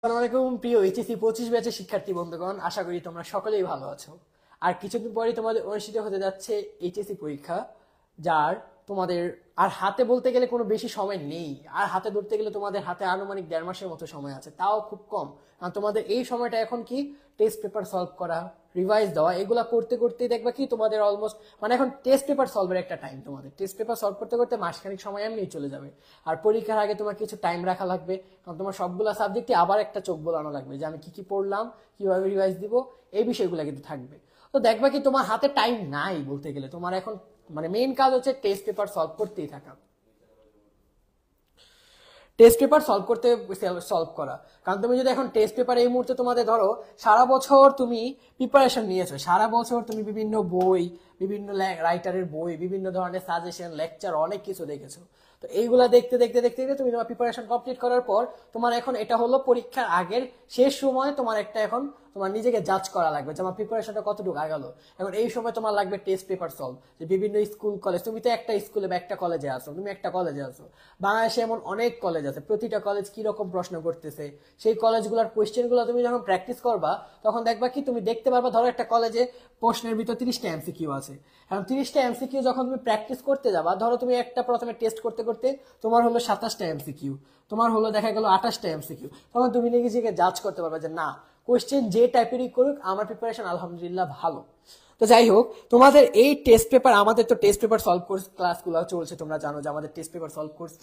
আসসালামু আলাইকুম প্রিয় এইচএসসি 25 ব্যাচের শিক্ষার্থী বন্ধুগণ, আশা করি তোমরা সকলেই ভালো আছো। আর কিছুদিন পরেই তোমাদের অনুষ্ঠিত হতে যাচ্ছে এইচএসসি পরীক্ষা, যার তোমাদের আর হাতে বলতে গেলে কোনো বেশি সময় নেই। আর হাতে ধরতে গেলে তোমাদের হাতে আনুমানিক 1.5 মাসের মতো সময় আছে, তাও খুব কম। আর তোমাদের এই সময়টা এখন কি টেস্ট পেপার সলভ করা, রিভাইজ দেওয়া, এগুলা করতে করতেই দেখবা কি তোমাদের অলমোস্ট মানে এখন টেস্ট পেপার সলভের একটা টাইম। তোমাদের টেস্ট পেপার সলভ করতে করতে মাসখানিক সময় এমনি চলে যাবে। আর পরীক্ষার আগে তোমার কিছু টাইম রাখা লাগবে, কারণ তোমার সবগুলা সাবজেক্টে আবার একটা চোখ বোলানো লাগবে যে আমি কি কি পড়লাম, কিভাবে রিভাইজ দিব, এই বিষয়গুলো কিন্তু থাকবে। তো দেখবা কি তোমার হাতে টাইম নাই বলতে গেলে। তোমার এখন মানে মেইন কাজ হচ্ছে টেস্ট পেপার সলভ করতেই থাকা, টেস্ট পেপার সলভ করা। কারণ তুমি যদি এখন টেস্ট পেপার এই মুহূর্তে তোমাদের ধরো সারা বছর তুমি প্রিপারেশন নিয়েছো, সারা বছর তুমি বিভিন্ন বই, বিভিন্ন রাইটারের বই, বিভিন্ন ধরনের সাজেশন, লেকচার, অনেক কিছু দেখেছো। তো এইগুলা দেখতে দেখতে দেখতে দেখতে তুমি তোমার প্রিপারেশন কমপ্লিট করার পর তোমার এখন এটা হলো পরীক্ষার আগের শেষ সময়। তোমার একটা এখন তোমার নিজেকে জাজ করা লাগবে যে আমার প্রিপারেশনটা কতটুকু আগালো। এখন এই সময় তোমার লাগবে টেস্ট পেপার সলভ। যে বিভিন্ন স্কুল কলেজ, তুমি তো একটা স্কুলে বা একটা কলেজে আসো, তুমি একটা কলেজে আসো, বাংলাদেশে এমন অনেক কলেজ আছে, প্রতিটা কলেজ কি রকম প্রশ্ন করতেছে, সেই কলেজগুলোর কোয়েশ্চেনগুলো তুমি যখন প্র্যাকটিস করবা তখন দেখবা কি তুমি দেখতে পারবা ধরো একটা কলেজে প্রশ্নের ভিতর 30টা এমসিকিউ আছে। এখন 30টা এমসিকিউ যখন তুমি প্র্যাকটিস করতে যাবা, ধরো তুমি একটা প্রথমে টেস্ট করতে করতে তোমার হলো 27টা এমসিকিউ, তোমার হলো দেখা গেল 28টা এমসিকিউ, তখন তুমি নিজেকে জাজ করতে পারবে যে না, কোয়েশ্চেন যে টাইপেরই করুক আমার প্রিপারেশন আলহামদুলিল্লাহ ভালো। তো যাই হোক, তোমাদের এই টেস্ট পেপার, আমাদের তো টেস্ট পেপার সলভ কোর্স ক্লাসগুলো চলছে, তোমরা জানো যে আমাদের টেস্ট পেপার সলভ কোর্স,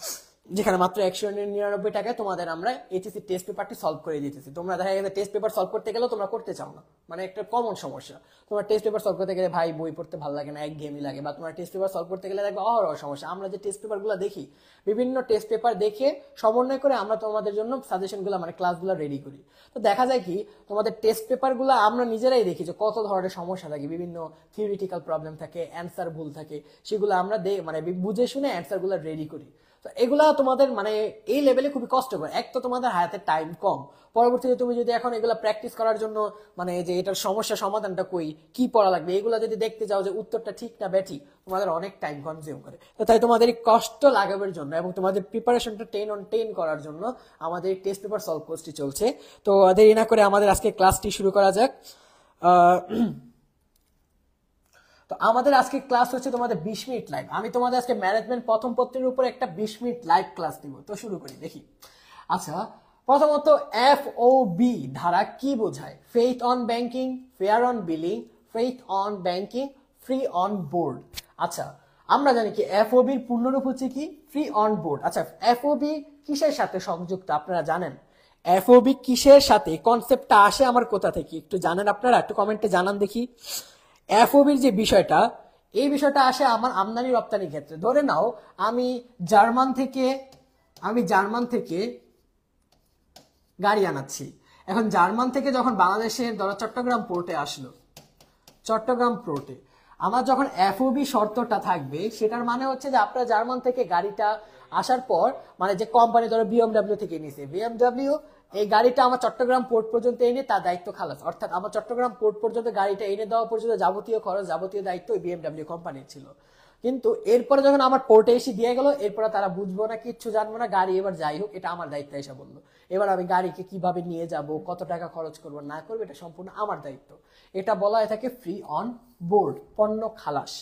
যেখানে মাত্র 199 টাকায় তোমাদের আমরা এইচএসসি টেস্ট পেপারটি সলভ করে দিতেছি। তোমরা দেখা গেছে টেস্ট পেপার সলভ করতে গেলেও তোমরা করতে চাও না, মানে একটা কমন সমস্যা। তোমার টেস্ট পেপার সলভ করতে গেলে ভাই বই পড়তে ভালো লাগে না, একঘেয়েমি লাগে, বা তোমার টেস্ট পেপার সলভ করতে গেলে দেখবে অহরহ সমস্যা। আমরা যে টেস্ট পেপারগুলো দেখি, বিভিন্ন টেস্ট পেপার দেখে সমন্বয় করে আমরা তোমাদের জন্য সাজেশনগুলো মানে ক্লাসগুলো রেডি করি। তো দেখা যায় কি তোমাদের টেস্ট পেপারগুলো আমরা নিজেরাই দেখি যে কত ধরনের সমস্যা থাকে, বিভিন্ন থিওরিটিক্যাল প্রবলেম থাকে, অ্যান্সার ভুল থাকে, সেগুলো আমরা মানে বুঝে শুনে অ্যান্সারগুলো রেডি করি। তো এগুলা তোমাদের মানে এই লেভেলে খুবই কষ্টকর। এক তো তোমাদের হাতে টাইম কম, পরবর্তীতে তুমি যদি এখন এগুলা প্র্যাকটিস করার জন্য মানে যে এটার সমস্যা সমাধানটা কই, কি পড়া লাগবে, এগুলা যদি দেখতে যাও যে উত্তরটা ঠিক না ব্যাঠি, তোমাদের অনেক টাইম কনজিউম করে। তো তাই তোমাদের এই কষ্ট লাগাবার জন্য এবং তোমাদের প্রিপারেশনটা 10 on 10 করার জন্য আমাদের টেস্ট পেপার সলভ কোর্সটি চলছে। তো দেরি না করে আমাদের আজকে ক্লাসটি শুরু করা যাক। তো আমাদের আজকে ক্লাস হচ্ছে তোমাদের 20 মিনিট লাইভ। আমি তোমাদের আজকে ম্যানেজমেন্ট প্রথম পত্রের উপর একটা 20 মিনিট লাইভ ক্লাস দিব। তো শুরু করি, দেখি। আচ্ছা, প্রথমত FOB ধারা কি বোঝায়? Faith on banking, fair on billing, faith on banking, free on board. আচ্ছা, আমরা জানি কি FOB এর পূর্ণরূপ হচ্ছে কি ফ্রি অন বোর্ড। আচ্ছা, FOB কিসের সাথে সংযুক্ত আপনারা জানেন? FOB কিসের সাথে, কনসেপ্টটা আসে আমার কোথা থেকে একটু জানেন আপনারা? একটু কমেন্টে জানান দেখি। এফওবির যে বিষয়টা, এই বিষয়টা আসে আমার আমদানি রপ্তানির ক্ষেত্রে। ধরে নাও আমি জার্মান থেকে গাড়ি আনাচ্ছি। এখন জার্মান থেকে যখন বাংলাদেশের ধরো চট্টগ্রাম পোর্টে আসলো, চট্টগ্রাম পোর্টে আমার যখন এফওবি শর্তটা থাকবে, সেটার মানে হচ্ছে যে আপনারা জার্মান থেকে গাড়িটা আসার পর মানে যে কোম্পানি ধরো বিএমডব্লিউ থেকে নিছে, বিএমডব্লিউ এই গাড়িটা আমার চট্টগ্রাম পোর্ট পর্যন্ত এনে তার দায়িত্ব খালাস। অর্থাৎ আমার চট্টগ্রাম পোর্ট পর্যন্ত গাড়িটা এনে দেওয়া পর্যন্ত যাবতীয় খরচ, যাবতীয় দায়িত্ব বিএমডব্লিউ কোম্পানির ছিল। কিন্তু এরপরে যখন আমার পোর্টে এসে দিয়ে গেল, এরপরে তারা বুঝবো না, কিচ্ছু জানবো না, গাড়ি এবার যাই হোক এটা আমার দায়িত্ব এসে বললো। এবার আমি গাড়িকে কিভাবে নিয়ে যাব, কত টাকা খরচ করবো না করবো, এটা সম্পূর্ণ আমার দায়িত্ব। এটা বলা হয়ে থাকে ফ্রি অন বোর্ড, পণ্য খালাস।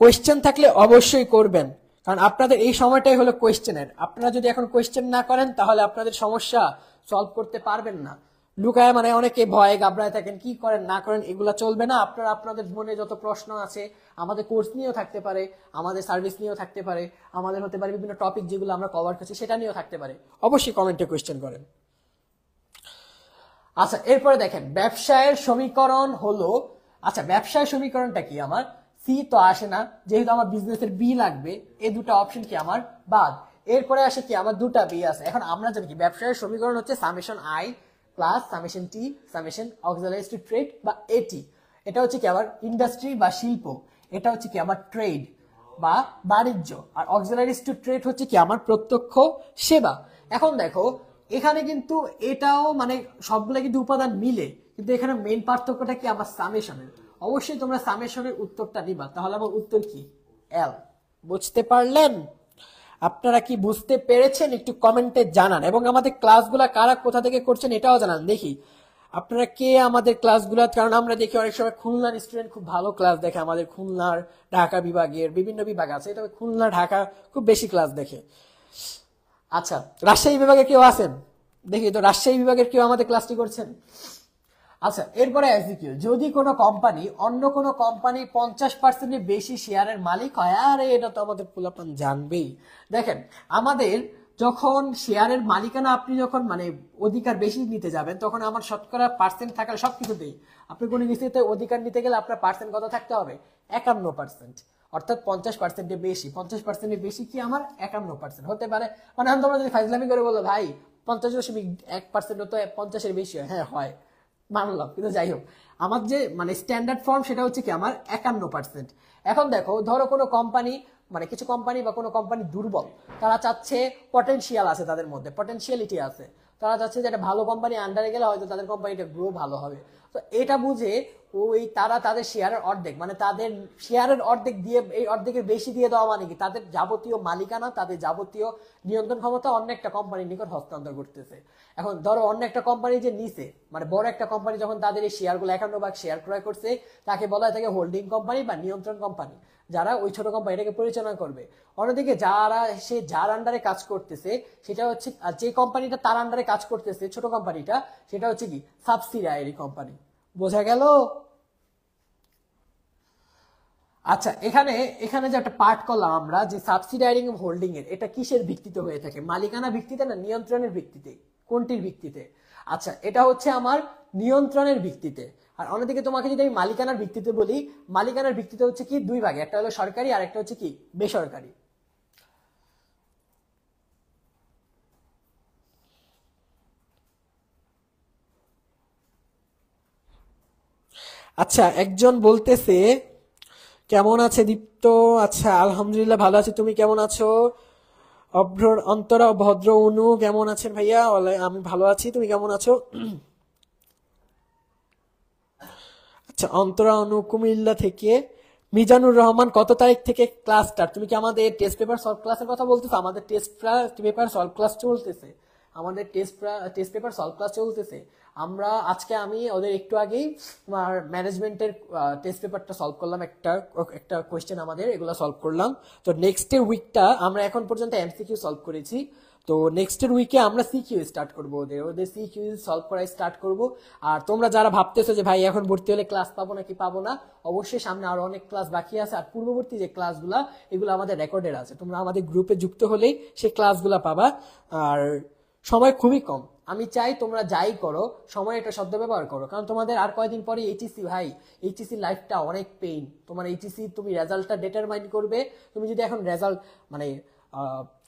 কোয়েশ্চেন থাকলে অবশ্যই করবেন, কারণ আপনাদের এই সময়টাই হলো কোয়েশ্চেনের। আপনারা যদি এখন কোয়েশ্চেন না করেন তাহলে আপনাদের সমস্যা সলভ করতে পারবেন না। লুকায় মানে অনেকে ভয়ে ঘাবড়ায় থাকেন, কি করেন না করেন এগুলা চলবে না। আপনারা আপনাদের মনে যত প্রশ্ন আছে, আমাদের কোর্স নিয়েও থাকতে পারে, আমাদের সার্ভিস নিয়েও থাকতে পারে, আমাদের হতে পারে বিভিন্ন টপিক যেগুলো আমরা কভার করছি সেটা নিয়েও থাকতে পারে, অবশ্যই কমেন্টে কোয়েশ্চেন করেন। আচ্ছা, এরপরে দেখেন ব্যবসায়ের সমীকরণ হলো, আচ্ছা ব্যবসায়ের সমীকরণটা কি? আমার সি তো আসে না, যেহেতু আমার বিজনেসের বি লাগবে, এই দুটো অপশন কি আমার বাদ। এরপরে আসে কি আমার দুটা বি আছে। এখন আমরা জানি কি ব্যবসায়ের সমীকরণ হচ্ছে summation I plus summation T summation auxiliaries to trade বা এটি। এটা হচ্ছে কি আমার ইন্ডাস্ট্রি বা শিল্প, এটা হচ্ছে কি আমার ট্রেড বা বাণিজ্য, আর অক্সিলারিজ টু ট্রেড হচ্ছে কি আমার প্রত্যক্ষ সেবা। এখন দেখো এখানে কিন্তু এটাও মানে সবগুলো কিন্তু উপাদান মিলে, কিন্তু এখানে মেইন পার্থক্যটা কি আমার সামেশনের। অবশ্যই তোমরা সামেশনের উত্তরটা নিবা, তাহলে আমার উত্তর কি এল। বুঝতে পারলেন? আপনারা কি বুঝতে পেরেছেন একটু কমেন্টে জানান, এবং আমাদের ক্লাসগুলা কারা কোথা থেকে করছেন এটাও জানান। দেখি আপনারা কে আমাদের ক্লাসগুলো, কারণ আমরা দেখি অনেক সময় খুলনার স্টুডেন্ট খুব ভালো ক্লাস দেখে, আমাদের খুলনার ঢাকা বিভাগের বিভিন্ন বিভাগ আছে, তবে খুলনা ঢাকা খুব বেশি ক্লাস দেখে। আচ্ছা, রাজশাহী বিভাগে কেউ আছেন? দেখি তো রাজশাহী বিভাগের কেউ আমাদের ক্লাসটি করছেন? আচ্ছা, এরপরে এসিকিউ, যদি কোনো কোম্পানি অন্য কোনো কোম্পানি 50% বেশি শেয়ারের মালিক হয়, আরে এটা তো আমাদের পোলাপান জানবেই। দেখেন, আমাদের যখন শেয়ারের মালিকানা আপনি যখন মানে অধিকার বেশি নিতে যাবেন, তখন আমার শতকরা পার্সেন্ট থাকার সবকিছুতেই আপনি কোনো কিছুতে অধিকার নিতে গেলে আপনার পার্সেন্ট কত থাকতে হবে? 51%। অর্থাৎ 50%-এর বেশি, 50%-এর বেশি কি আমার 51% হতে পারে। মানে আমি তোমরা যদি ফাইজলামি করে বলো ভাই 50.1% তো 50-এর বেশি হয়, হ্যাঁ হয়, মানলাম, কিন্তু যাই হোক, আমার যে মানে স্ট্যান্ডার্ড ফর্ম সেটা হচ্ছে কি আমার 51%। এখন দেখো, ধরো কোনো কোম্পানি মানে কিছু কোম্পানি বা কোনো কোম্পানি দুর্বল, তারা চাচ্ছে, পটেনশিয়াল আছে তাদের মধ্যে, পটেনশিয়ালিটি আছে, তারা চাচ্ছে যে একটা ভালো কোম্পানি আন্ডারে গেলে হয়তো তাদের কোম্পানিটা গ্রো ভালো হবে। তো এটা বুঝে ওই তারা তাদের শেয়ারের অর্ধেক, মানে তাদের শেয়ারের অর্ধেক দিয়ে, এই অর্ধেকের বেশি দিয়ে দেওয়া মানে কি তাদের যাবতীয় মালিকানা, তাদের যাবতীয় নিয়ন্ত্রণ ক্ষমতা অন্য একটা কোম্পানির নিকট হস্তান্তর করতেছে। এখন ধরো অন্য একটা কোম্পানি যে নিছে, মানে বড় একটা কোম্পানি যখন তাদের এই শেয়ারগুলো 51 ভাগ শেয়ার ক্রয় করছে, তাকে বলা হয় থাকে হোল্ডিং কোম্পানি বা নিয়ন্ত্রণ কোম্পানি, যারা ওই ছোট কোম্পানিটাকে পরিচালনা করবে। অন্যদিকে যারা যার আন্ডারে কাজ করতেছে সেটা হচ্ছে, যে কোম্পানিটা তার আন্ডারে কাজ করতেছে ছোট কোম্পানিটা, সেটা হচ্ছে কি সাবসিডিয়ারি কোম্পানি। বোঝা গেল? আচ্ছা, এখানে এখানে যে একটা পার্ট করলাম আমরা, যে সাবসিডাইরিং এবং হোল্ডিং এর, এটা কিসের ভিত্তিতে হয়ে থাকে? মালিকানা ভিত্তিতে না নিয়ন্ত্রণের ভিত্তিতে? কোনটির ভিত্তিতে? আচ্ছা, এটা হচ্ছে আমার নিয়ন্ত্রণের ভিত্তিতে। আর অন্যদিকে তোমাকে যদি আমি মালিকানার ভিত্তিতে বলি, মালিকানার ভিত্তিতে হচ্ছে কি দুই ভাগে, একটা হলো সরকারি আর একটা হচ্ছে কি বেসরকারি। আচ্ছা, একজন বলতেছে কেমন আছে দীপ্ত? আচ্ছা, আলহামদুলিল্লাহ ভালো আছি, তুমি কেমন আছো? অভ্র অন্তরা ভদ্র অনু কেমন আছেন ভাইয়া? আমি ভালো আছি, তুমি কেমন আছো? আচ্ছা, অন্তরা অনু কুমিল্লা থেকে। মিজানুর রহমান, কত তারিখ থেকে ক্লাস স্টার্ট? তুমি কি আমাদের টেস্ট পেপার সলভ ক্লাসের কথা বলতেছো? আমাদের টেস্ট পেপার সলভ ক্লাস চলতেছে, আমাদের টেস্ট পেপার সলভ ক্লাস চলতেছে। আমরা আজকে আমি ওদের একটু আগেই তোমার ম্যানেজমেন্টের টেস্ট পেপারটা সলভ করলাম, একটা একটা কোয়েশ্চেন আমাদের এগুলো সলভ করলাম। তো নেক্সটের উইকটা আমরা এখন পর্যন্ত এমসিকিউ সলভ করেছি, তো নেক্সটের উইকে আমরা সিকিউ স্টার্ট করবো, ওদের ওদের সিকিউ সলভ করা স্টার্ট করব। আর তোমরা যারা ভাবতেছো যে ভাই এখন ভর্তি হলে ক্লাস পাবো নাকি পাবো না, অবশ্যই সামনে আরো অনেক ক্লাস বাকি আছে, আর পূর্ববর্তী যে ক্লাসগুলা এগুলো আমাদের রেকর্ডেড আছে, তোমরা আমাদের গ্রুপে যুক্ত হলেই সেই ক্লাসগুলা পাবা। আর সময় খুবই কম, আমি চাই তোমরা যাই করো সময় এটা সদ্য ব্যবহার করো, কারণ তোমাদের আর কয়দিন পরে এইচএসসি ভাই, এইচএসসি লাইফটা অনেক পেইন। তোমার এইচএসসি তুমি রেজাল্টটা ডিটারমাইন করবে। তুমি যদি এখন রেজাল্ট মানে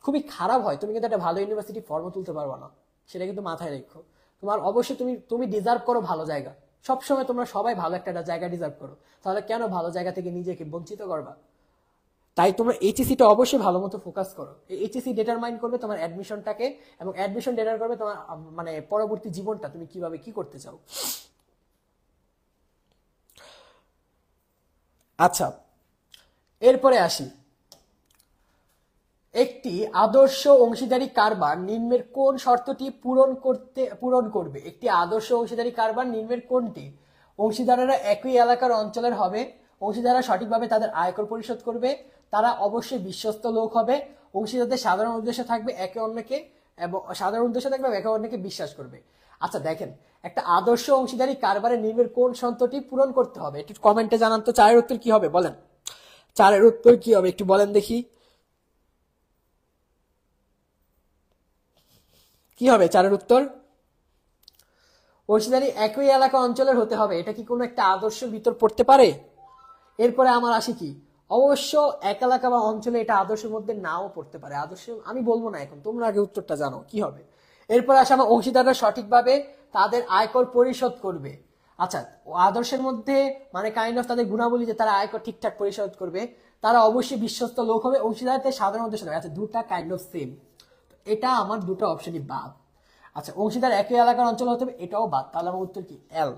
খুবই খারাপ হয়, তুমি কিন্তু একটা ভালো ইউনিভার্সিটি ফর্ম তুলতে পারবে না, সেটা কিন্তু মাথায় রেখো। তোমার অবশ্যই তুমি তুমি ডিজার্ভ করো ভালো জায়গা, সবসময় তোমরা সবাই ভালো একটা জায়গা ডিজার্ভ করো, তাহলে কেন ভালো জায়গা থেকে নিজেকে বঞ্চিত করবা? তাই তোমরা এইচএসসিটা অবশ্যই ভালো মতো ফোকাস করো। এই এইচএসসি ডিটারমাইন করবে তোমার অ্যাডমিশনটাকে, এবং অ্যাডমিশন ডিটার করবে তোমার মানে পরবর্তী জীবনটা তুমি কিভাবে কি করতে চাও। আচ্ছা, এরপরে আসি, একটি আদর্শ অংশীদারি কারবার নিম্নের কোন শর্তটি পূরণ করবে? একটি আদর্শ অংশীদারি কারবার নিম্নের কোনটি? অংশীদারেরা একই এলাকার অঞ্চলের হবে, অংশীদাররা সঠিকভাবে তাদের আয়কর পরিশোধ করবে, তারা অবশ্যই বিশ্বস্ত লোক হবে, অংশীদারদের সাধারণ উদ্দেশ্য থাকবে একে অন্যকে, এবং সাধারণ উদ্দেশ্য থাকবে একে অন্যকে বিশ্বাস করবে। আচ্ছা দেখেন, একটা আদর্শ অংশীদারি কারবারের নিম্নের কোন শর্তটি পূরণ করতে হবে? একটু কমেন্টে জানান তো, চারের উত্তর কি হবে বলেন? চারের উত্তর কি হবে একটু বলেন দেখি, কি হবে চারের উত্তর? অংশীদারি একই এলাকা অঞ্চলের হতে হবে, এটা কি কোনো একটা আদর্শের ভিতর পড়তে পারে? এরপরে আমার আসি কি, অবশ্য এক এলাকা বা অঞ্চলে এটা আদর্শের মধ্যে নাও পড়তে পারে, আদর্শ আমি বলবো না এখন, তোমরা আগে উত্তরটা জানো কি হবে। এরপর আসে আমার অংশীদাররা সঠিকভাবে তাদের আয়কর পরিশোধ করবে। আচ্ছা, আদর্শের মধ্যে মানে কাইন্ড অফ তাদের গুণাবলী যে তারা আয়কর ঠিকঠাক পরিশোধ করবে, তারা অবশ্যই বিশ্বস্ত লোক হবে, অংশীদারদের সাধারণ উদ্দেশ্য থাকবে। আচ্ছা, দুটা কাইন্ড অফ সেম, এটা আমার দুটো অপশনই বাদ। আচ্ছা, অংশীদার একই এলাকার অঞ্চল হতে হবে, এটাও বাদ, তাহলে আমার উত্তর কি এল,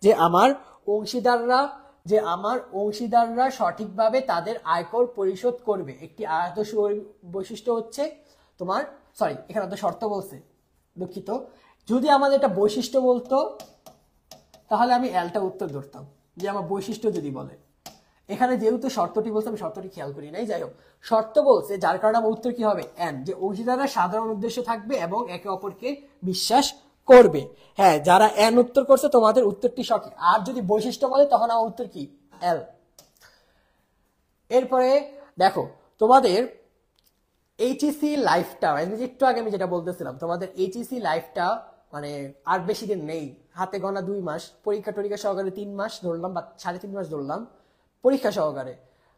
যে আমার অংশীদাররা যে আমার অংশীদাররা সঠিকভাবে তাদের আয়কর পরিশোধ করবে। একটি আদর্শ বৈশিষ্ট্য হচ্ছে তোমার, সরি এখানে তো শর্ত বলছে, দুঃখিত, যদি আমাদের এটা বৈশিষ্ট্য বলতো তাহলে আমি এলটা উত্তর ধরতাম, যে আমার বৈশিষ্ট্য যদি বলে। এখানে যেহেতু শর্তটি বলছে আমি শর্তটি খেয়াল করি নাই, যাই হোক শর্ত বলছে, যার কারণে আমার উত্তর কি হবে এন, যে অংশীদাররা সাধারণ উদ্দেশ্য থাকবে এবং একে অপরকে বিশ্বাস করবে। হ্যাঁ, যারা এন উত্তর করছে তোমাদের উত্তরটি সঠিক। আর যদি বৈশিষ্ট্য বলে তখন আমার উত্তর কি এল। এরপরে দেখো তোমাদের এইচএসসি লাইফটা, একটু আগে আমি যেটা বলতেছিলাম, তোমাদের এইচএসসি লাইফটা মানে আর বেশি দিন নেই, হাতে গোনা 2 মাস, পরীক্ষা টরীক্ষা সহকারে 3 মাস ধরলাম বা 3.5 মাস ধরলাম পরীক্ষা সহকারে।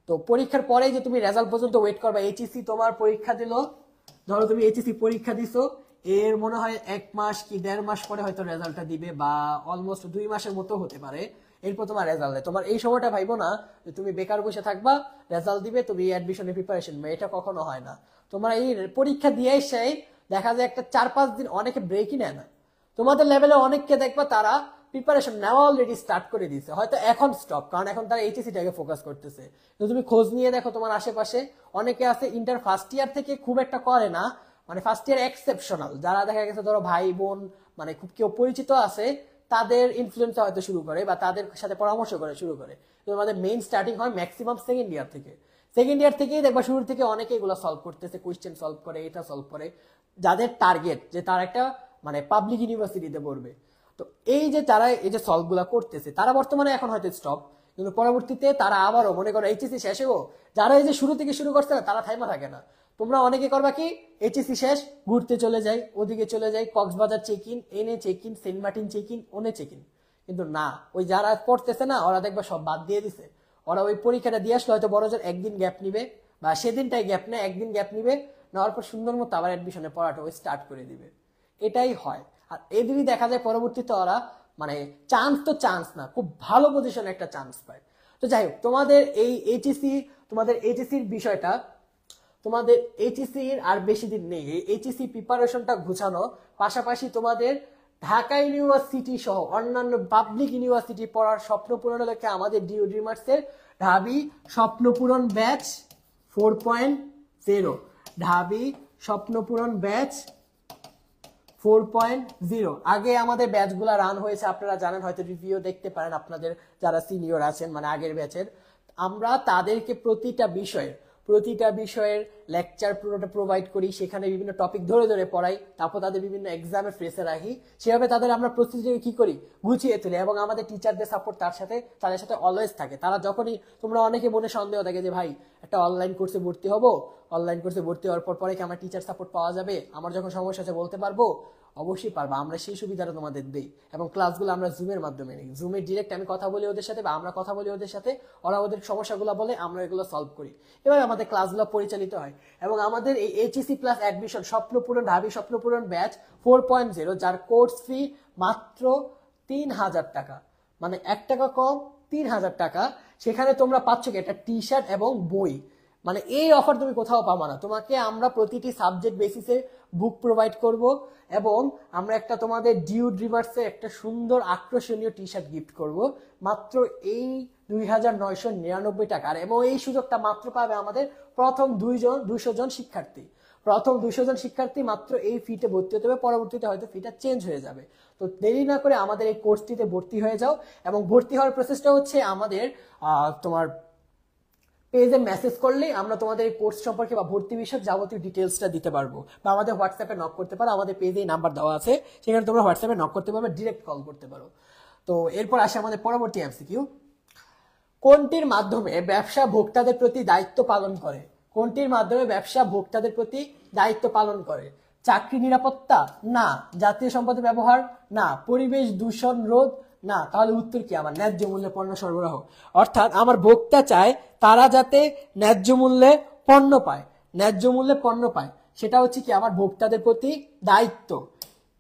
তো পরীক্ষার পরে যে তুমি রেজাল্ট পর্যন্ত ওয়েট করবা। এইচএসসি তোমার পরীক্ষা দিল, ধরো তুমি এইচএসসি পরীক্ষা দিছো, এর মনে হয় 1 মাস কি 1.5 মাস পরে হয়তো রেজাল্টটা দিবে, বা অলমোস্ট 2 মাসের মতো হতে পারে। এরপর তোমার রেজাল্ট দেয়। তোমার এই সময়টা ভাইবো না যে তুমি বেকার বসে থাকবা, রেজাল্ট দিবে, তুমি অ্যাডমিশনের প্রিপারেশন, এটা কখনো হয় না। তোমার এই পরীক্ষা দিয়ে সেই দেখা যায় একটা 4-5 দিন অনেকে ব্রেকই নেয় না। তোমাদের লেভেলে অনেককে দেখবা তারা প্রিপারেশন নেওয়া অলরেডি স্টার্ট করে দিয়েছে, হয়তো এখন স্টপ, কারণ এখন তারা এইচএসসিটাকে ফোকাস করতেছে। তো তুমি খোঁজ নিয়ে দেখো তোমার আশেপাশে অনেকে আছে ইন্টার ফার্স্ট ইয়ার থেকে খুব একটা করে না, মানে ফার্স্ট ইয়ার এক্সেপশনাল, যারা দেখা গেছে ধরো ভাই বোন মানে খুব কেউ পরিচিত আছে, তাদের ইনফ্লুয়েন্স হয়তো শুরু করে বা তাদের সাথে পরামর্শ করে শুরু করে। তো আমাদের মেইন স্টার্টিং হয় ম্যাক্সিমাম সেকেন্ড ইয়ার থেকে। সেকেন্ড ইয়ার থেকেই দেখবা শুরু থেকে অনেকে এগুলো সলভ করতেছে, কোয়েশ্চেন সলভ করে, এটা সলভ করে, যাদের টার্গেট যে তারা একটা মানে পাবলিক ইউনিভার্সিটিতে পড়বে। তো এই যে তারা এই যে সলভ গুলা করতেছে, তারা বর্তমানে এখন হয়তো স্টপ, কিন্তু পরবর্তীতে তারা আবারও মনে করো এইচএসসি শেষেও যারা এই যে শুরু থেকে শুরু করছে না, তারা থাইমা থাকে না। তোমরা অনেকে করবা কি, এইচএসসি শেষ ঘুরতে চলে যাই, ওদিকে চলে যাই, কক্সবাজার চেক ইন, এনে check in, Saint Martin check in, ওনে চেক ইন। কিন্তু না, ওই যারা পড়তেছে না ওরা দেখবা সব বাদ দিয়ে দিছে। ওরা ওই পরীক্ষাটা দিয়ে আসলে হয়তো বড় জোর একদিন গ্যাপ নিবে, বা সেদিনটাই গ্যাপ নেয়, একদিন গ্যাপ নিবে, নেওয়ার পর সুন্দর মতো আবার অ্যাডমিশনে পড়াটা ওই স্টার্ট করে দিবে। এটাই হয়। আর এদেরই দেখা যায় পরবর্তীতে ওরা মানে চান্স তো চান্স না, খুব ভালো পজিশনে একটা চান্স পায়। তো যাই হোক, তোমাদের এই এইচএসসি, তোমাদের এইচএসসির বিষয়টা, তোমাদের এইচএসসির আর বেশি দিন নেই। এই এইচএসসি প্রিপারেশনটা গুছানো, পাশাপাশি তোমাদের ঢাকা ইউনিভার্সিটি সহ অন্যান্য পাবলিক ইউনিভার্সিটি পড়ার স্বপ্ন পূরণের লক্ষ্যে আমাদের ডিও ড্রিমার্সের ঢাবি স্বপ্নপূরণ ব্যাচ 4.0, ঢাবি স্বপ্নপূরণ ব্যাচ 4.0 আগে আমাদের ব্যাচগুলো রান হয়েছে, আপনারা জানেন, হয়তো রিভিউ দেখতে পারেন আপনাদের যারা সিনিয়র আছেন, মানে আগের ব্যাচের। আমরা তাদেরকে প্রতিটা বিষয়ের লেকচার পুরোটা প্রোভাইড করি, সেখানে বিভিন্ন টপিক ধরে ধরে পড়াই, তারপর তাদের বিভিন্ন এক্সামে ফেসে রাখি, সেভাবে তাদের আমরা প্রস্তুতিকে কি করি, গুছিয়ে তুলি, এবং আমাদের টিচারদের সাপোর্ট তাদের সাথে অলওয়েজ থাকে। তারা যখনই, তোমরা অনেকে মনে সন্দেহ থাকে যে ভাই একটা অনলাইন কোর্সে ভর্তি হবো, অনলাইন কোর্সে ভর্তি হওয়ার পরে কি আমার টিচার সাপোর্ট পাওয়া যাবে, আমার যখন সমস্যা আছে বলতে পারবো? অবশ্যই পারবো, আমরা সেই সুবিধাটা তোমাদের দিই। এবং ক্লাসগুলো আমরা জুমের মাধ্যমে নিই, জুমে ডিরেক্ট আমি কথা বলি ওদের সাথে, বা আমরা কথা বলি ওদের সাথে, ওরা ওদের সমস্যাগুলো বলে, আমরা এগুলো সলভ করি। এবার আমাদের ক্লাসগুলো পরিচালিত হয়। এবং আমাদের এই এইচএসসি প্লাস অ্যাডমিশন স্বপ্নপূরণ ঢাবি স্বপ্নপূরণ ব্যাচ 4.0, যার কোর্স ফি মাত্র 3,000 টাকা, মানে 1 টাকা কম, 3,000 টাকা। সেখানে তোমরা পাচ্ছ কি একটা টি শার্ট এবং বই, মানে এই অফার তুমি কোথাও পাবো না। তোমাকে আমরা প্রতিটি সাবজেক্ট বেসিসে বুক প্রোভাইড করব, এবং আমরা একটা তোমাদের ডিউ ড্রিমার্সে একটা সুন্দর আকর্ষণীয় টি শার্ট গিফট করব মাত্র এই 2,999 টাকা। এবং এই সুযোগটা মাত্র পাবে আমাদের প্রথম 200 জন শিক্ষার্থী। প্রথম 200 জন শিক্ষার্থী মাত্র এই ফিতে ভর্তি হতে হবে, পরবর্তীতে হয়তো ফিটা চেঞ্জ হয়ে যাবে। তো দেরি না করে আমাদের এই কোর্সটিতে ভর্তি হয়ে যাও। এবং ভর্তি হওয়ার প্রসেসটা হচ্ছে আমাদের তোমার পেজে মেসেজ করলেই আমরা তোমাদের এই কোর্স সম্পর্কে বা ভর্তি বিষয়ক যাবতীয় ডিটেলসটা দিতে পারবো, বা আমাদের হোয়াটসঅ্যাপে নক করতে পারো, আমাদের পেজে নাম্বার দেওয়া আছে, সেখানে তোমরা হোয়াটসঅ্যাপে নক করতে পারবে, ডিরেক্ট কল করতে পারো। তো এরপর আসে আমাদের পরবর্তী এমসিকিউ, কোনটির মাধ্যমে ব্যবসা ভোক্তাদের প্রতি দায়িত্ব পালন করে? কোনটির মাধ্যমে ব্যবসা ভোক্তাদের প্রতি দায়িত্ব পালন করে? চাকরি নিরাপত্তা না, জাতীয় সম্পদের ব্যবহার না, পরিবেশ দূষণ রোধ না। তাহলে উত্তর কি আমার? ন্যায্য মূল্যে পণ্য সরবরাহ। অর্থাৎ আমার ভোক্তা চায় তারা যাতে ন্যায্য মূল্যে পণ্য পায়, ন্যায্য মূল্যে পণ্য পায়, সেটা হচ্ছে কি আমার ভোক্তাদের প্রতি দায়িত্ব।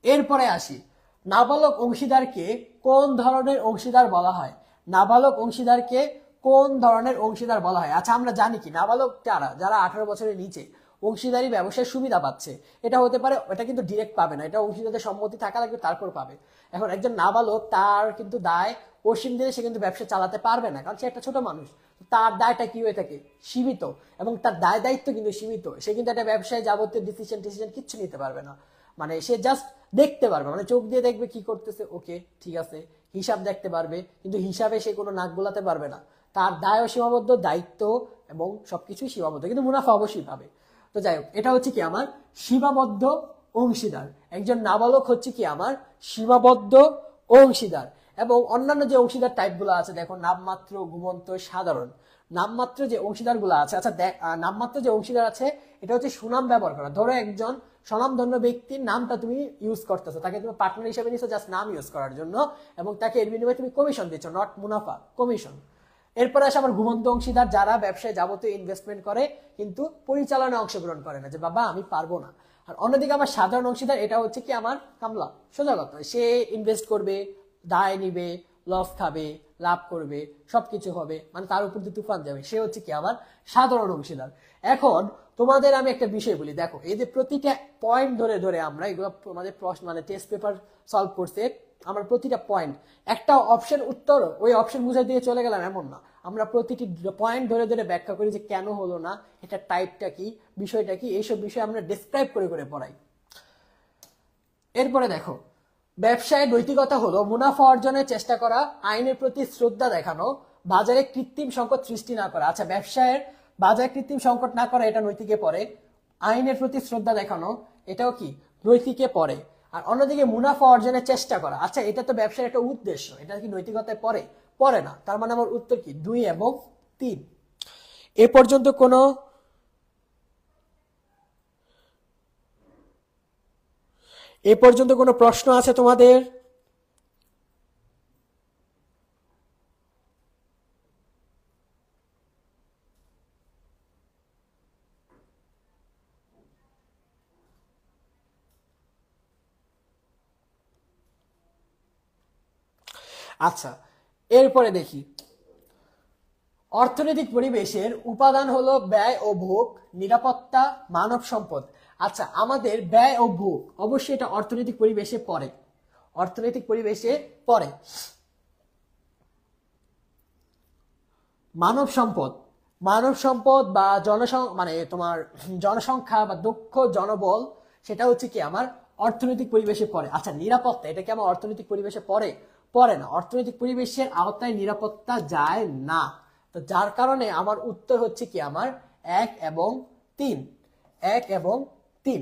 এরপরে আসি, নাবালক অংশীদারকে কোন ধরনের অংশীদার বলা হয়? নাবালক অংশীদারকে কোন ধরনের অংশীদার বলা হয়? আচ্ছা, আমরা জানি কি নাবালক যারা 18 বছরের নিচে, অংশীদারি ব্যবসায় সুবিধা পাচ্ছে। এটা হতে পারে, এটা কিন্তু ডিরেক্ট পাবে না, এটা অংশীদারদের সম্মতি থাকা লাগবে তারপর পাবে। এখন একজন নাবালক, তার কিন্তু দায় অসীম দিলে সে কিন্তু ব্যবসা চালাতে পারবে না, কারণ সে একটা ছোট মানুষ। তার দায়টা কি হয়ে থাকে? সীমিত। এবং তার দায় দায়িত্ব কিন্তু সীমিত। সে কিন্তু একটা ব্যবসায় যাবতীয় ডিসিশন কিচ্ছু নিতে পারবে না। মানে সে জাস্ট দেখতে পারবে, মানে চোখ দিয়ে দেখবে কি করতেছে, ওকে ঠিক আছে, হিসাব দেখতে পারবে, কিন্তু হিসাবে সে কোনো নাক গোলাতে পারবে না। তার দায়ও সীমাবদ্ধ, দায়িত্ব এবং সবকিছুই সীমাবদ্ধ, কিন্তু মুনাফা অবশ্যই পাবে। তো যাই হোক, এটা হচ্ছে কি আমার সীমাবদ্ধ অংশীদার। একজন নাবালক হচ্ছে কি আমার সীমাবদ্ধ অংশীদার। এবং অন্যান্য যে অংশীদার টাইপগুলো আছে, দেখো নামমাত্র, ঘুমন্ত, সাধারণ। নামমাত্র যে অংশীদার গুলো আছে, আচ্ছা নামমাত্র যে অংশীদার আছে, এটা হচ্ছে সুনাম ব্যবহার করা। ধরো একজন স্বনামধন্য ব্যক্তির নামটা তুমি ইউজ করতেছো, তাকে তুমি পার্টনার হিসেবে নিছো জাস্ট নাম ইউজ করার জন্য, এবং তাকে এর বিনিময়ে তুমি কমিশন দিচ্ছ, নট মুনাফা, কমিশন। এরপরে আসে আমার ঘুমন্ত অংশীদার, যারা ব্যবসায় যাবতীয় ইনভেস্টমেন্ট করে কিন্তু পরিচালনায় অংশগ্রহণ করে না, যে বাবা আমি পারবো না। আর অন্যদিকে আমার সাধারণ অংশীদার, এটা হচ্ছে কি আমার কামলা, সোজা কথা, সে ইনভেস্ট করবে, দায় নিবে, লস খাবে, লাভ করবে, সবকিছু হবে, মানে তার উপর দিয়ে তুফান যাবে, সে হচ্ছে কি আমার সাধারণ অংশীদার। এখন তোমাদের আমি একটা বিষয় বলি, দেখো এই যে প্রতিটা পয়েন্ট ধরে ধরে আমরা এগুলো আমাদের প্রশ্ন মানে টেস্ট পেপার সলভ করছে, আমরা প্রতিটা পয়েন্ট একটা অপশন উত্তর ওই অপশন বুঝে দিয়ে চলে গেলাম এমন না, আমরা প্রতিটি পয়েন্ট ধরে ধরে ব্যাখ্যা করি যে কেন হলো না, এটা টাইপটা কি, বিষয়টা কি, এইসব বিষয় আমরা ডেসক্রাইব করে করে পড়াই। এরপরে দেখো, ব্যবসায় নৈতিকতা হলো মুনাফা অর্জনের চেষ্টা করা, আইনের প্রতি শ্রদ্ধা দেখানো, বাজারে কৃত্রিম সংকট সৃষ্টি না করা। আচ্ছা, ব্যবসায়ের বাজারে কৃত্রিম সংকট না করা, এটা নৈতিকে পড়ে। আইনের প্রতি শ্রদ্ধা দেখানো, এটাও কি নৈতিকে পড়ে। আর অন্যদিকে মুনাফা অর্জনের চেষ্টা করা, আচ্ছা এটা তো ব্যবসার একটা উদ্দেশ্য, এটা কি নৈতিকতায় পড়ে? পড়ে না। তার মানে আমার উত্তর কি 2 এবং 3। এ পর্যন্ত কোনো প্রশ্ন আছে তোমাদের? আচ্ছা, এরপরে দেখি, অর্থনৈতিক পরিবেশের উপাদান হলো ব্যয় ও ভোগ, নিরাপত্তা, মানব সম্পদ। আচ্ছা, আমাদের ব্যয় ও ভোগ অবশ্যই এটা অর্থনৈতিক পরিবেশে পড়ে, অর্থনৈতিক পরিবেশে পড়ে। মানব সম্পদ, মানব সম্পদ বা মানে তোমার জনসংখ্যা বা দক্ষ জনবল, সেটা হচ্ছে কি আমার অর্থনৈতিক পরিবেশে পড়ে। আচ্ছা, নিরাপত্তা, এটা কি আমার অর্থনৈতিক পরিবেশে পড়ে? পড়ে না। অর্থনৈতিক পরিবেশের আওতায় নিরাপত্তা যায় না। তো যার কারণে আমার উত্তর হচ্ছে কি আমার 1 এবং 3, 1 এবং 3।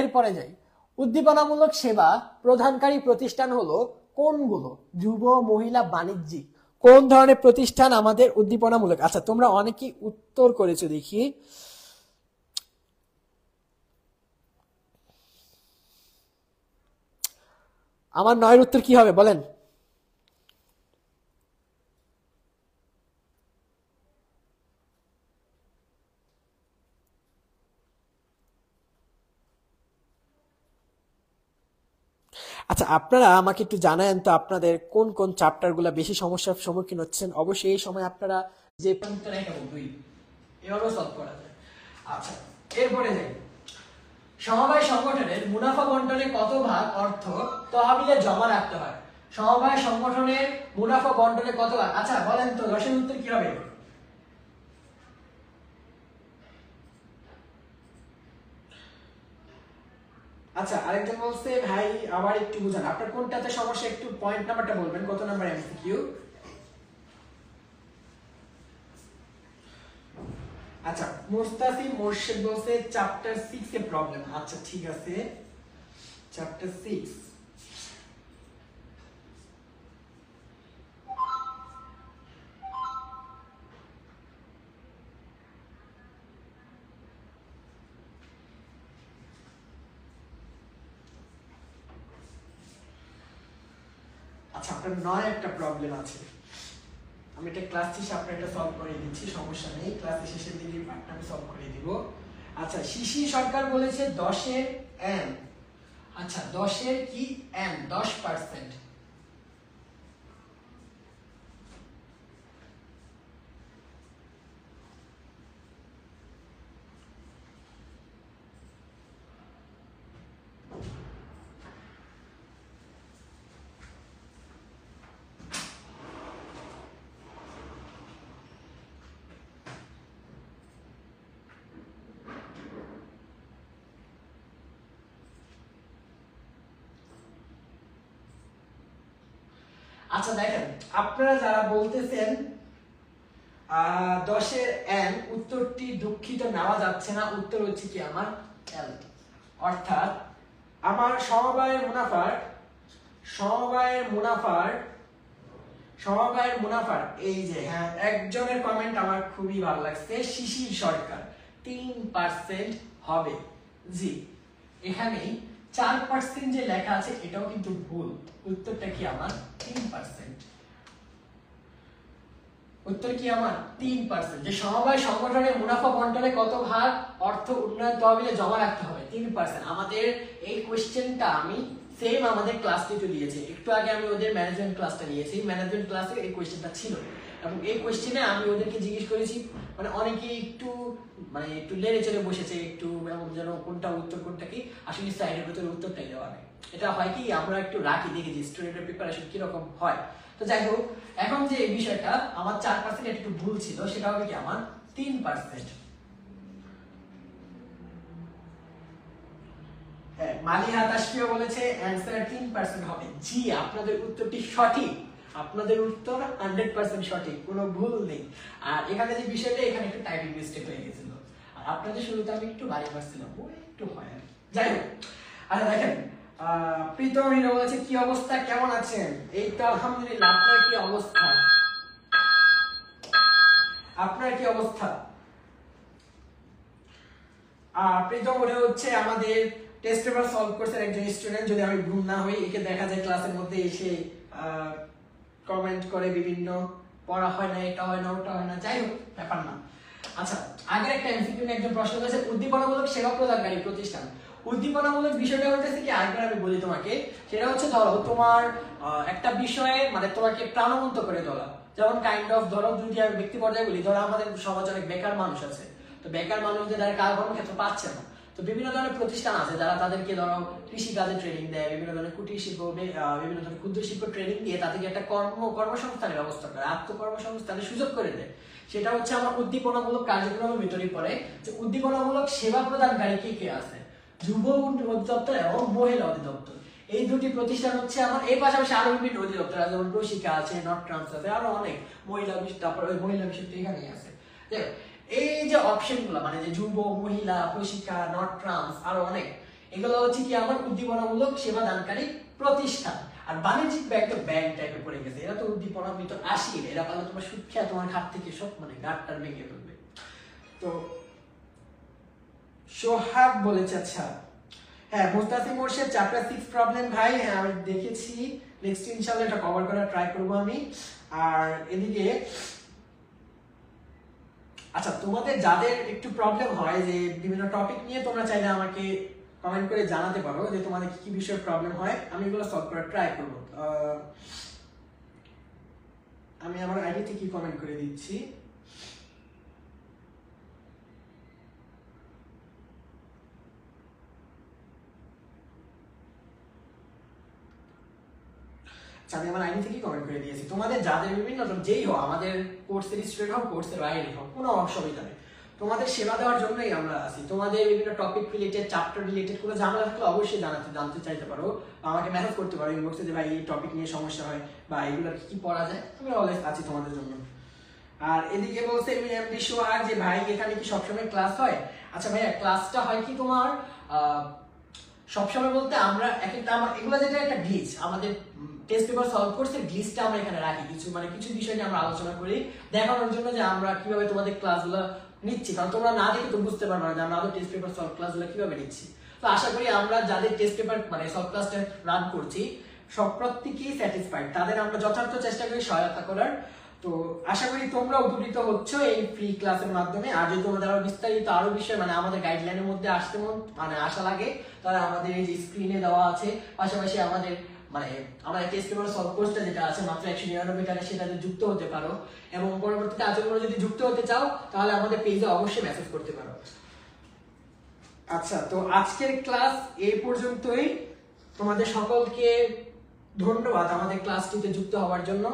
এরপরে যাই, উদ্দীপনামূলক সেবা প্রদানকারী প্রতিষ্ঠান হলো কোনগুলো? যুব, মহিলা, বাণিজ্যিক। কোন ধরনের প্রতিষ্ঠান আমাদের উদ্দীপনামূলক? আচ্ছা, তোমরা অনেকেই উত্তর করেছো দেখি। আমার 9 উত্তর কি হবে বলেন? আচ্ছা, আপনারা আমাকে একটু জানায়েন তো আপনাদের কোন কোন চ্যাপ্টার গুলা বেশি সমস্যার সম্মুখীন হচ্ছেন। অবশ্যই এই সময় আপনারা যে এভাবে সলভ করা যায়। আচ্ছা, এরপরে যাই, সমবায় সংগঠনের মুনাফা বন্টনে কত ভাগ অর্থ তহবিলে জমা রাখতে হয়? সমবায় সংগঠনের মুনাফা বন্টনে কত ভাগ? আচ্ছা বলেন তো, 10 এর উত্তর কি হবে? আচ্ছা, আরেকজন বলছে ভাই আবার একটু বুঝান, আপনার কোনটাতে সমস্যা, একটু পয়েন্ট নাম্বারটা বলবেন, কত নাম্বার এমসিকিউ? আচ্ছা, মুস্তাফি মোর্শেদ বলছে চ্যাপ্টার 6 এ প্রবলেম। আচ্ছা ঠিক আছে, চ্যাপ্টার 6। আচ্ছা, আপনার 9 একটা প্রবলেম আছে, আমি এটা ক্লাস শেষে আপনার এটা সলভ করে দিচ্ছি, সমস্যা নেই, ক্লাস শেষের দিকে পার্টটা আমি সলভ করে দিব। আচ্ছা, শিশি সরকার বলেছে 10 এর এম। আচ্ছা, 10 এর কি এম? 10%। আচ্ছা দেখেন, আপনারা যারা বলতেছেন 10-এর n উত্তরটি দুঃখিত নেওয়া যাচ্ছে না, উত্তর হচ্ছে কি আমার l, অর্থাৎ আমার সমবায়ের মুনাফার এই যে, হ্যাঁ একজনের কমেন্ট আমার খুবই ভালো লাগছে, শিশির সরকার 3% হবে। জি, এখানে 4% যে লেখা আছে এটাও কিন্তু ভুল, উত্তরটা কি আমার 3%। উত্তর কি আমার 3%। যে সমবায় সংগঠনের মুনাফা বন্টনে কত ভাগ অর্থ উন্নয়ন তহবিলে জমা রাখতে হবে 3%। আমাদের এই কোশ্চেনটা আমি সেম আমাদের ক্লাস টিতে দিয়েছি, একটু আগে আমি ওদের ম্যানেজমেন্ট ক্লাসটা নিয়েছি, ম্যানেজমেন্ট ক্লাসে এই কোশ্চেনটা ছিল এবং এই কোশ্চেনে আমি ওদেরকে জিজ্ঞেস করেছি, মানে অনেকে একটু লেড়ে চড়ে বসেছে একটু, এমন যেন কোনটা উত্তর কোনটা কি, আসলে সাইডের ভিতরে উত্তরটাই দেওয়া নেই। এটা হয় কি আমরা একটু রাখি দেখি যে স্টুডেন্টের প্রিপারেশন কিরকম হয়। তো যাই হোক, এখন যে বিষয়টা আমার 4% একটু ভুল ছিল, সেটা হবে কি আমার 3%। হ্যাঁ, মালিহা তাশফিয়া বলেছে অ্যানসার 3% হবে। জি, আপনাদের উত্তরটি সঠিক, আপনাদের উত্তর 100% সঠিক, কোনো ভুল নেই। আর এখানে যে বিষয়টা, এখানে একটু টাইপিং মিস্টেক হয়ে গেছিল, আর আপনাদের শুরুতে আমি একটু বাড়ি পারছিলাম, ও একটু হয় আর যাই হোক। আচ্ছা দেখেন, প্রীতম হিরো বলেছে কি অবস্থা, কেমন আছেন? এই তো আলহামদুলিল্লাহ, আপনার কি অবস্থা? প্রীতম ওটা হচ্ছে আমাদের টেস্ট পেপার সলভ করছে একজন স্টুডেন্ট, যদি আমি ভুল না হই। একে দেখা যায় ক্লাসের মধ্যে এসে কমেন্ট করে বিভিন্ন, পড়া হয় না, এটা হয় না, ওটা হয় না, যাই হোক ব্যাপার না। আচ্ছা, আগের একটা এমসিকিউ একজন প্রশ্ন করেছে উদ্দীপনামূলক সেবা প্রদানকারী প্রতিষ্ঠান। উদ্দীপনামূলক বিষয়টা হচ্ছে কি, আরেকবার আমি বলি তোমাকে, সেটা হচ্ছে ধরো তোমার একটা বিষয়ে মানে তোমাকে প্রাণবন্ত করে তোলা, যেমন কাইন্ড অফ ধরো যদি আমি ব্যক্তি পর্যায়ে বলি, ধরো আমাদের সমাজে অনেক বেকার মানুষ আছে, তো বেকার মানুষদের দ্বারা কর্মক্ষেত্র পাচ্ছে না, তো বিভিন্ন ধরনের প্রতিষ্ঠান আছে যারা তাদেরকে ধরো কৃষি কাজে ট্রেনিং দেয়, বিভিন্ন ধরনের কুটির শিল্প, বিভিন্ন ধরনের ক্ষুদ্র শিল্প ট্রেনিং দিয়ে তাদেরকে একটা কর্মসংস্থানের ব্যবস্থা করে, আত্মকর্মসংস্থানের সুযোগ করে দেয়। সেটা হচ্ছে আমার উদ্দীপনামূলক কার্যক্রমের ভিতরে পড়ে। যে উদ্দীপনামূলক সেবা প্রদানকারী কে কে আছে, যুব অধিদপ্তর এবং মহিলা অধিদপ্তর, এই দুটি প্রতিষ্ঠান হচ্ছে আমার। এই পাশাপাশি আরো বিভিন্ন অধিদপ্তর আছে, যেমন প্রশিকা আছে, নট ট্রান্স আছে, আরো অনেক, মহিলা বিষয়, তারপর ওই মহিলা বিষয়টা এখানেই আছে। এই যে অপশনগুলো মানে যে যুব, মহিলা, প্রশিক্ষা, নট ট্রান্স, আরো অনেক, এগুলো হচ্ছে কি আমার উদ্দীপনামূলক সেবা দানকারী প্রতিষ্ঠান। আর বাণিজ্যিক ব্যাংক তো ব্যাংক টাইপে পড়ে গেছে, এরা তো উদ্দীপনার ভিতর আসি, এরা পারলে তোমার সুদ খেয়ে তোমার ঘাট থেকে সব মানে গাঁটটার ভেঙে ফেলবে। তো সোহাগ বলেছে, আচ্ছা হ্যাঁ, মুস্তাসিম মোর্শেদ চ্যাপ্টার 6 প্রবলেম ভাই, হ্যাঁ আমি দেখেছি, নেক্সট ইনশাআল্লাহ এটা কভার করার ট্রাই করব আমি। আর এদিকে আচ্ছা, তোমাদের যাদের একটু প্রবলেম হয় যে বিভিন্ন টপিক নিয়ে, তোমরা চাইলে আমাকে কমেন্ট করে জানাতে পারো যে তোমাদের কি কি বিষয়ে প্রবলেম হয়, আমি এগুলো সলভ করার ট্রাই করব। আমি আমার আইডি থেকে কমেন্ট করে দিচ্ছি। আমি আমার আইডি থেকে কমেন্ট করে দিয়েছি। তোমাদের যাদের বিভিন্ন যেই হোক, আমাদের কোর্সের স্টুডেন্ট হোক, কোর্সের বাইরে হোক, কোনো অসুবিধা নেই, তোমাদের সেবা দেওয়ার জন্যই আমরা আছি। তোমাদের বিভিন্ন টপিক রিলেটেড, চ্যাপ্টার রিলেটেড কোনো ঝামেলা থাকলে অবশ্যই জানতে চাইতে পারো, বা আমাকে মেসেজ করতে পারো ইনবক্সে যে ভাই এই টপিক নিয়ে সমস্যা হয় বা এগুলো কি পড়া যায়, আমি অলওয়েজ আছি তোমাদের জন্য। আর এদিকে বলছে এমডি সোহাগ যে ভাই এখানে কি সবসময় ক্লাস হয়? আচ্ছা ভাইয়া, ক্লাসটা হয় কি তোমার সবসময় বলতে আমরা এগুলো যেটা একটা গ্লিচ, আমাদের টেস্ট পেপার সলভ কোর্সের গ্লিচটা আমরা এখানে রাখি, কিছু বিষয় নিয়ে আমরা আলোচনা করি, দেখানোর জন্য যে আমরা কিভাবে তোমাদের ক্লাসগুলো নিচ্ছি, কারণ তোমরা না দেখে তো বুঝতে পারবে না যে আমরা টেস্ট পেপার সলভ ক্লাসগুলো কিভাবে নিচ্ছি। তো আশা করি আমরা যাদের টেস্ট পেপার মানে সলভ ক্লাসটা রান করছি সব প্রত্যেকেই স্যাটিসফাইড, তাদের আমরা যথার্থ চেষ্টা করি সহায়তা করার। তো আশা করি তোমরা উপকৃত হচ্ছ এই ফ্রি ক্লাসের মাধ্যমে। আর যদি তোমাদের আরো বিস্তারিত আরো বিষয় মানে আমাদের গাইডলাইনের মধ্যে আসা লাগে, তাহলে আমাদের এই যে স্ক্রিনে দেওয়া আছে, পাশাপাশি আমাদের আমাদের টেস্ট পেপার সলভ কোর্সটা যেটা আছে মাত্র 199 টাকা, সেটাতে যুক্ত হতে পারো, এবং পরবর্তীতে আচরণ যদি যুক্ত হতে চাও তাহলে আমাদের পেজে অবশ্যই মেসেজ করতে পারো। আচ্ছা, তো আজকের ক্লাস এই পর্যন্তই। তোমাদের সকলকে ধন্যবাদ আমাদের ক্লাসটিতে যুক্ত হওয়ার জন্য।